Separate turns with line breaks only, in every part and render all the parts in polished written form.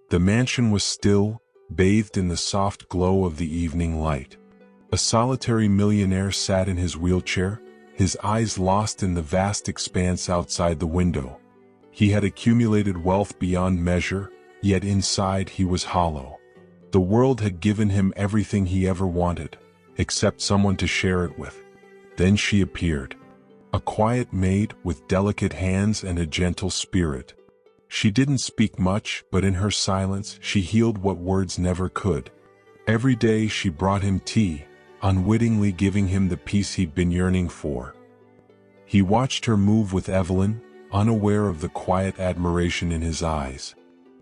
The mansion was still, bathed in the soft glow of the evening light. A solitary millionaire sat in his wheelchair, his eyes lost in the vast expanse outside the window. He had accumulated wealth beyond measure, yet inside he was hollow. The world had given him everything he ever wanted, except someone to share it with. Then she appeared. A quiet maid with delicate hands and a gentle spirit. She didn't speak much, but in her silence she healed what words never could. Every day she brought him tea, unwittingly giving him the peace he'd been yearning for. He watched her move with Evelyn, unaware of the quiet admiration in his eyes.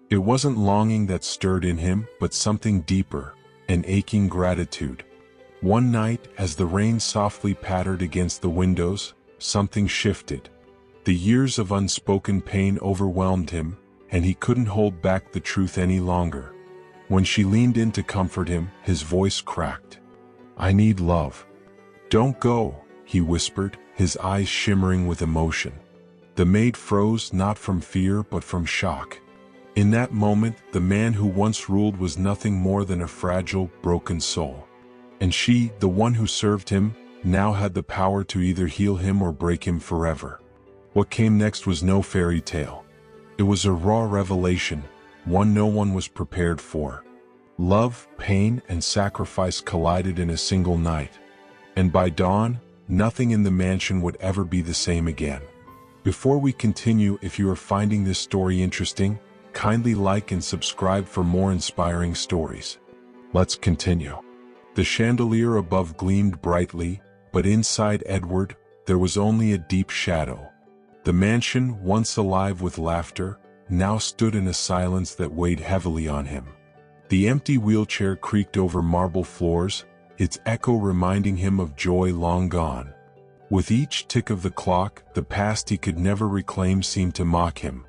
It wasn't longing that stirred in him, but something deeper, an aching gratitude. One night, as the rain softly pattered against the windows, something shifted. The years of unspoken pain overwhelmed him, and he couldn't hold back the truth any longer. When she leaned in to comfort him, his voice cracked. "I need love." "Don't go," he whispered, his eyes shimmering with emotion. The maid froze, not from fear but from shock. In that moment, the man who once ruled was nothing more than a fragile, broken soul. And she, the one who served him, now had the power to either heal him or break him forever. What came next was no fairy tale. It was a raw revelation, one no one was prepared for. Love, pain, and sacrifice collided in a single night. And by dawn, nothing in the mansion would ever be the same again. Before we continue, if you are finding this story interesting, kindly like and subscribe for more inspiring stories. Let's continue. The chandelier above gleamed brightly, but inside Edward, there was only a deep shadow. The mansion, once alive with laughter, now stood in a silence that weighed heavily on him. The empty wheelchair creaked over marble floors, its echo reminding him of joy long gone. With each tick of the clock, the past he could never reclaim seemed to mock him.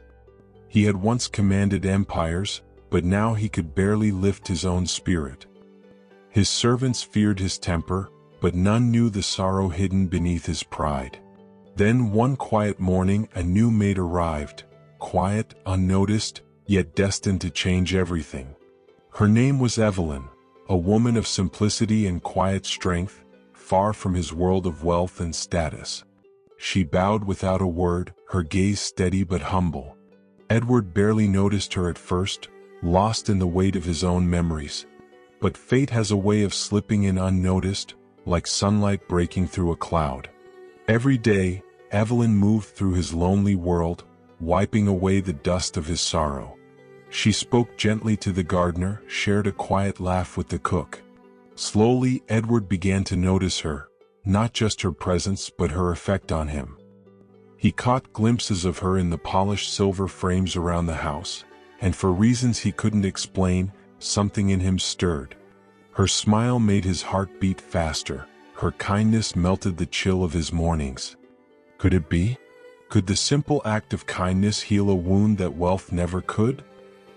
He had once commanded empires, but now he could barely lift his own spirit. His servants feared his temper, but none knew the sorrow hidden beneath his pride. Then one quiet morning a new maid arrived, quiet, unnoticed, yet destined to change everything. Her name was Evelyn, a woman of simplicity and quiet strength, far from his world of wealth and status. She bowed without a word, her gaze steady but humble. Edward barely noticed her at first, lost in the weight of his own memories. But fate has a way of slipping in unnoticed, like sunlight breaking through a cloud. Every day, Evelyn moved through his lonely world, wiping away the dust of his sorrow. She spoke gently to the gardener, shared a quiet laugh with the cook. Slowly, Edward began to notice her, not just her presence but her effect on him. He caught glimpses of her in the polished silver frames around the house, and for reasons he couldn't explain, something in him stirred. Her smile made his heart beat faster, her kindness melted the chill of his mornings. Could it be? Could the simple act of kindness heal a wound that wealth never could?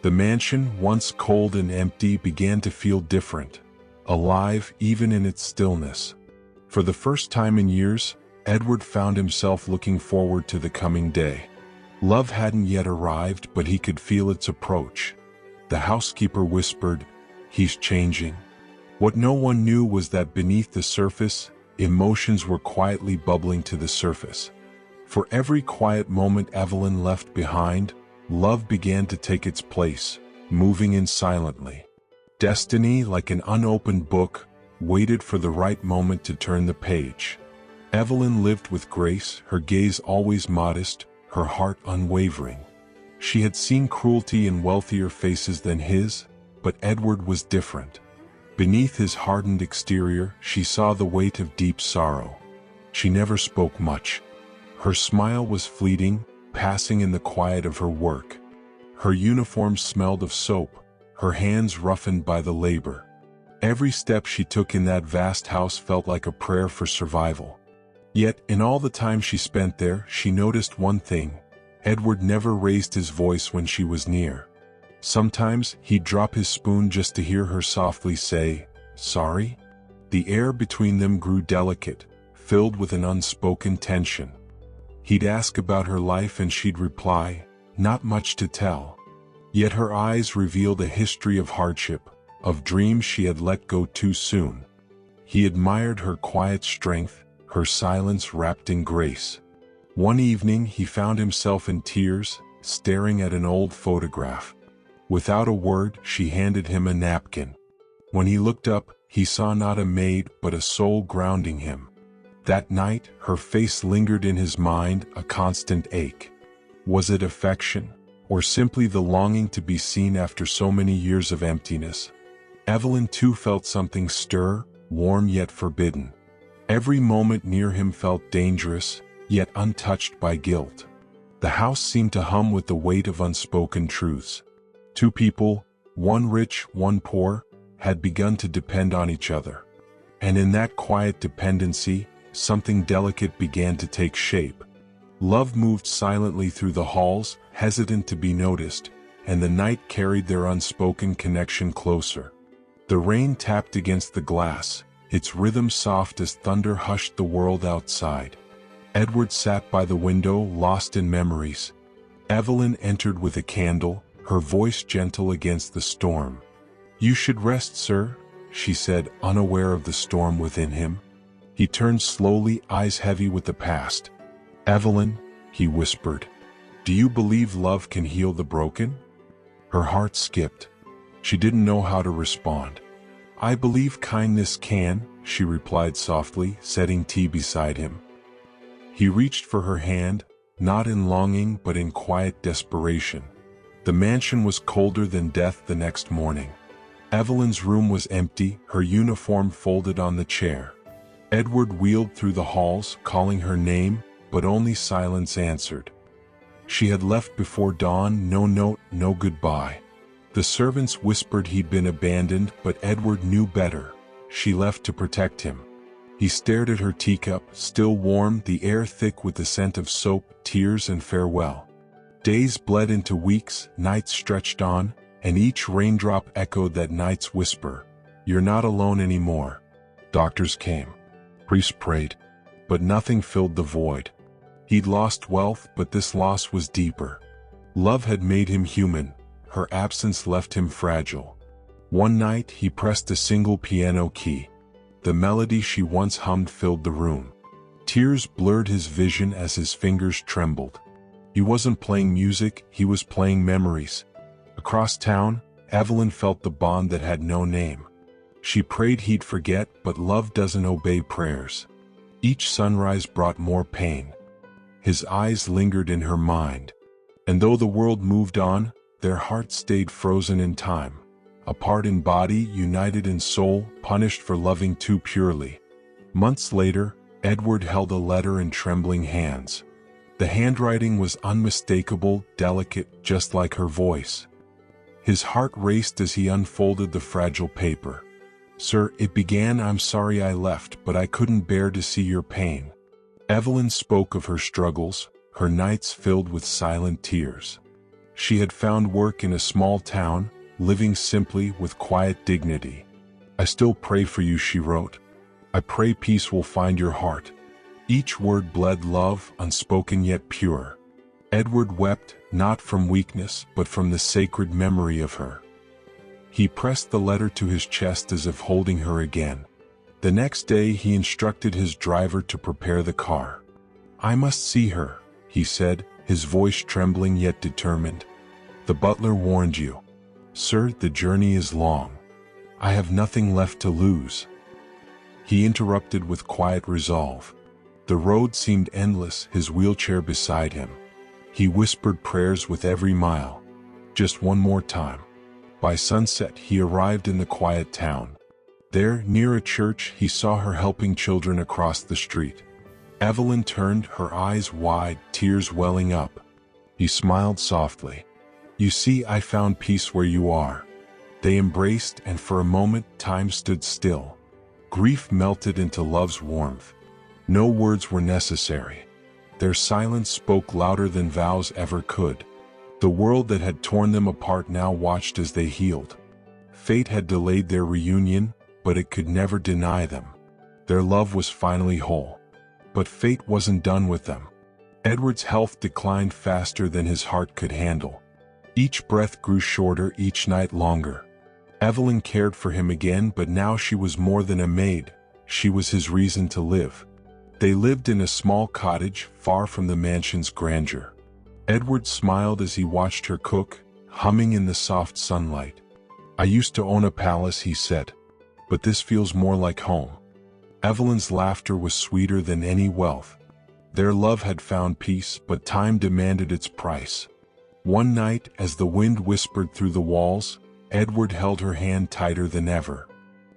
The mansion, once cold and empty, began to feel different, alive even in its stillness. For the first time in years, Edward found himself looking forward to the coming day. Love hadn't yet arrived, but he could feel its approach. The housekeeper whispered, "He's changing." What no one knew was that beneath the surface, emotions were quietly bubbling to the surface. For every quiet moment Evelyn left behind, love began to take its place, moving in silently. Destiny, like an unopened book, waited for the right moment to turn the page. Evelyn lived with grace, her gaze always modest, her heart unwavering. She had seen cruelty in wealthier faces than his, but Edward was different. Beneath his hardened exterior, she saw the weight of deep sorrow. She never spoke much. Her smile was fleeting, passing in the quiet of her work. Her uniform smelled of soap, her hands roughened by the labor. Every step she took in that vast house felt like a prayer for survival. Yet, in all the time she spent there, she noticed one thing. Edward never raised his voice when she was near. Sometimes, he'd drop his spoon just to hear her softly say, "Sorry?" The air between them grew delicate, filled with an unspoken tension. He'd ask about her life and she'd reply, "Not much to tell." Yet her eyes revealed a history of hardship, of dreams she had let go too soon. He admired her quiet strength, her silence wrapped in grace. One evening he found himself in tears, staring at an old photograph. Without a word, she handed him a napkin. When he looked up, he saw not a maid but a soul grounding him. That night, her face lingered in his mind, a constant ache. Was it affection, or simply the longing to be seen after so many years of emptiness? Evelyn too felt something stir, warm yet forbidden. Every moment near him felt dangerous, yet untouched by guilt. The house seemed to hum with the weight of unspoken truths. Two people, one rich, one poor, had begun to depend on each other. And in that quiet dependency, something delicate began to take shape. Love moved silently through the halls, hesitant to be noticed, and the night carried their unspoken connection closer. The rain tapped against the glass, its rhythm soft as thunder hushed the world outside. Edward sat by the window, lost in memories. Evelyn entered with a candle, her voice gentle against the storm. "You should rest, sir," she said, unaware of the storm within him. He turned slowly, eyes heavy with the past. "Evelyn," he whispered, "do you believe love can heal the broken?" Her heart skipped. She didn't know how to respond. "I believe kindness can," she replied softly, setting tea beside him. He reached for her hand, not in longing but in quiet desperation. The mansion was colder than death the next morning. Evelyn's room was empty, her uniform folded on the chair. Edward wheeled through the halls, calling her name, but only silence answered. She had left before dawn, no note, no goodbye. The servants whispered he'd been abandoned, but Edward knew better. She left to protect him. He stared at her teacup, still warm, the air thick with the scent of soap, tears and farewell. Days bled into weeks, nights stretched on, and each raindrop echoed that night's whisper, "You're not alone anymore." Doctors came. Priests prayed. But nothing filled the void. He'd lost wealth, but this loss was deeper. Love had made him human. Her absence left him fragile. One night he pressed a single piano key. The melody she once hummed filled the room. Tears blurred his vision as his fingers trembled. He wasn't playing music, he was playing memories. Across town, Evelyn felt the bond that had no name. She prayed he'd forget, but love doesn't obey prayers. Each sunrise brought more pain. His eyes lingered in her mind. And though the world moved on, their hearts stayed frozen in time. Apart in body, united in soul, punished for loving too purely. Months later, Edward held a letter in trembling hands. The handwriting was unmistakable, delicate, just like her voice. His heart raced as he unfolded the fragile paper. "Sir," it began, "I'm sorry I left, but I couldn't bear to see your pain." Evelyn spoke of her struggles, her nights filled with silent tears. She had found work in a small town, living simply with quiet dignity. "I still pray for you," she wrote. "I pray peace will find your heart." Each word bled love, unspoken yet pure. Edward wept, not from weakness, but from the sacred memory of her. He pressed the letter to his chest as if holding her again. The next day he instructed his driver to prepare the car. "I must see her," he said, his voice trembling yet determined. "The butler warned you." "Sir, the journey is long. I have nothing left to lose." He interrupted with quiet resolve. The road seemed endless, his wheelchair beside him. He whispered prayers with every mile. Just one more time. By sunset he arrived in the quiet town. There, near a church, he saw her helping children across the street. Evelyn turned, her eyes wide, tears welling up. He smiled softly. "You see, I found peace where you are." They embraced, and for a moment time stood still. Grief melted into love's warmth. No words were necessary. Their silence spoke louder than vows ever could. The world that had torn them apart now watched as they healed. Fate had delayed their reunion, but it could never deny them. Their love was finally whole. But fate wasn't done with them. Edward's health declined faster than his heart could handle. Each breath grew shorter, each night longer. Evelyn cared for him again, but now she was more than a maid. She was his reason to live. They lived in a small cottage, far from the mansion's grandeur. Edward smiled as he watched her cook, humming in the soft sunlight. "I used to own a palace," he said, "but this feels more like home." Evelyn's laughter was sweeter than any wealth. Their love had found peace, but time demanded its price. One night, as the wind whispered through the walls, Edward held her hand tighter than ever.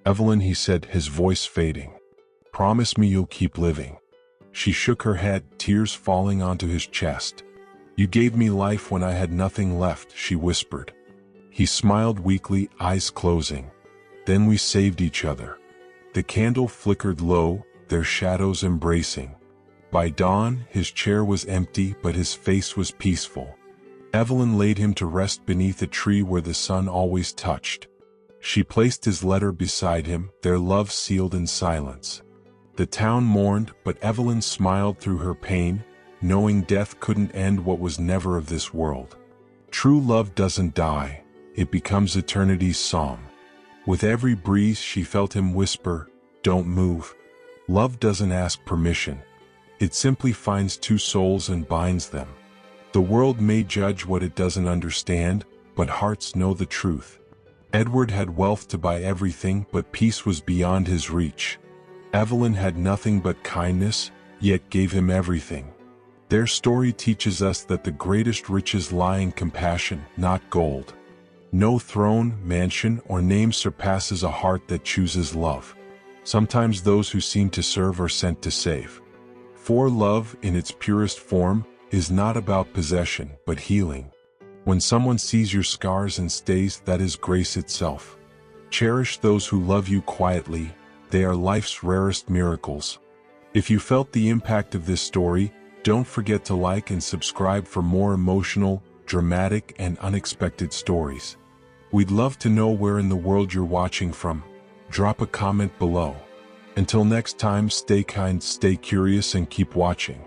"Evelyn," he said, his voice fading, "promise me you'll keep living." She shook her head, tears falling onto his chest. "You gave me life when I had nothing left," she whispered. He smiled weakly, eyes closing. "Then we saved each other." The candle flickered low, their shadows embracing. By dawn, his chair was empty, but his face was peaceful. Evelyn laid him to rest beneath a tree where the sun always touched. She placed his letter beside him, their love sealed in silence. The town mourned, but Evelyn smiled through her pain, knowing death couldn't end what was never of this world. True love doesn't die, it becomes eternity's song. With every breeze she felt him whisper, "Don't move." Love doesn't ask permission. It simply finds two souls and binds them. The world may judge what it doesn't understand, but hearts know the truth. Edward had wealth to buy everything, but peace was beyond his reach. Evelyn had nothing but kindness, yet gave him everything. Their story teaches us that the greatest riches lie in compassion, not gold. No throne, mansion, or name surpasses a heart that chooses love. Sometimes those who seem to serve are sent to save. For love, in its purest form, is not about possession, but healing. When someone sees your scars and stays, that is grace itself. Cherish those who love you quietly, they are life's rarest miracles. If you felt the impact of this story, don't forget to like and subscribe for more emotional, dramatic, and unexpected stories. We'd love to know where in the world you're watching from. Drop a comment below. Until next time, stay kind, stay curious, and keep watching.